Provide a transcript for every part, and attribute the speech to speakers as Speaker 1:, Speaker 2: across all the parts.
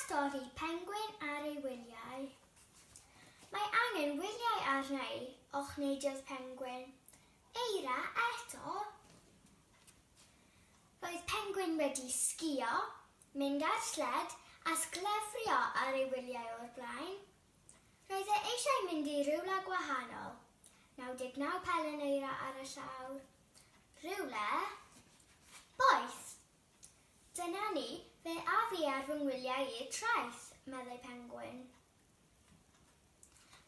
Speaker 1: stori Pengwin ar ei wyliau. Mae angen wyliau arnau o'ch neidiodd Pengwin. Eira eto. Roedd Pengwin wedi sgïo, mynd ar sled a sglefrio ar ei wyliau o'r blaen. Roedd e eisiau mynd i rywle gwahanol. 99 pelen eira ar y llawr. Rywle boeth. Dyna ni, fe a fi ar fy ngwyliau i'r traeth, meddai Pengwin.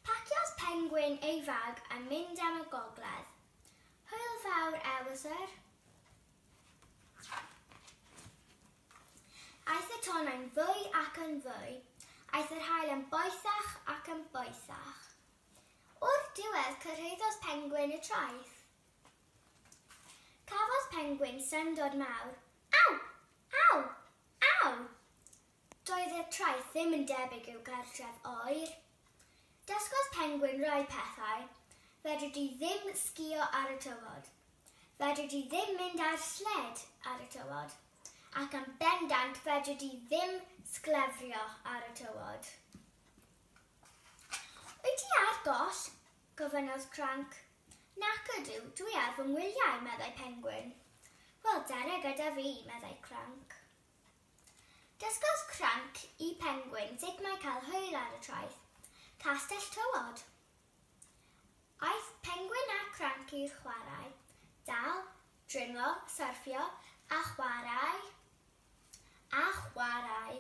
Speaker 1: Paciodd Pengwin ei fag a mynd am y gogledd. Hwyl fawr, ewythr. Aeth y tonnau'n fwy ac yn fwy. Aeth yr haul yn boethach ac yn boethach. O'r diwedd cyrhaeddodd Pengwin y traeth. Cafodd Pengwin syndod mawr. Aw! Aw! Aw! Doedd y traeth ddim yn debyg i'w cartref oer. Dysgodd Pengwin rai pethau. Fedri di ddim sgïo ar y tywod. Fedri di ddim mynd ar sled ar y tywod. Ac yn bendant fedri di ddim sglefrio ar y tywod. Wyt ti ar goll? Gofynnodd Cranc. Nac ydw, dwi ar fy ngwyliau, meddai Pengwin. Wel, dere gyda fi, meddai Cranc. Dysgodd Cranc i Pengwin sut mae cael hwyl ar y traeth. Castell tywod. Aeth Pengwin a Cranc i'r chwarae. Dal, dringo, syrffio, a chwarae. A chwarae.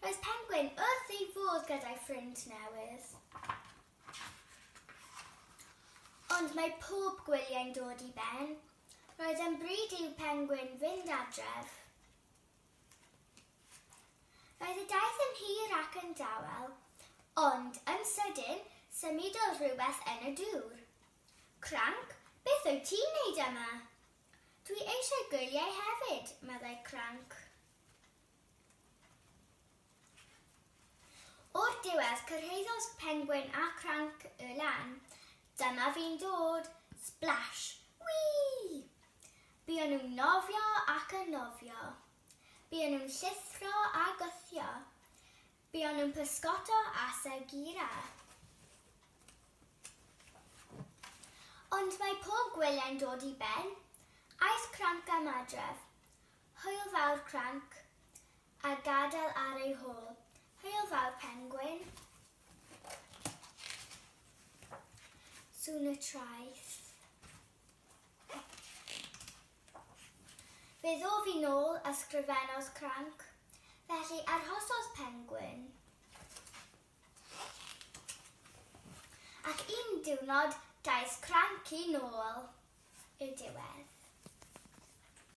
Speaker 1: Roedd Pengwin wrth ei fodd gyda'i ffrind newydd. Ond mae pob gwyliau'n dod i ben. Roedd yn bryd i'w Pengwin fynd adref. Roedd y daith yn hir ac yn dawel, ond yn sydyn symudodd rhywbeth yn y dŵr. Cranc, beth wyt ti'n neud yma? Dwi eisiau gwyliau hefyd, meddai Cranc. O'r diwedd cyrhaeddodd Pengwin a Cranc y lan. Dyma fi'n dod. Splash! Whee! Buon nhw'n nofio ac yn nofio. Buon nhw'n llithro a gythio. Buon nhw'n pysgoto a segira. Ond mae pob gwyliau'n dod i ben. Aeth Cranc am adref. Hwyl fawr, Cranc, a gadael ar ei hôl. Hwyl fawr, Pengwin. Sŵn y traeth. Fe ddo fi nôl, ysgrifennodd Cranc. Felly arhosodd Pengwin. Ac un diwrnod daeth Cranc i nôl. Y diwedd.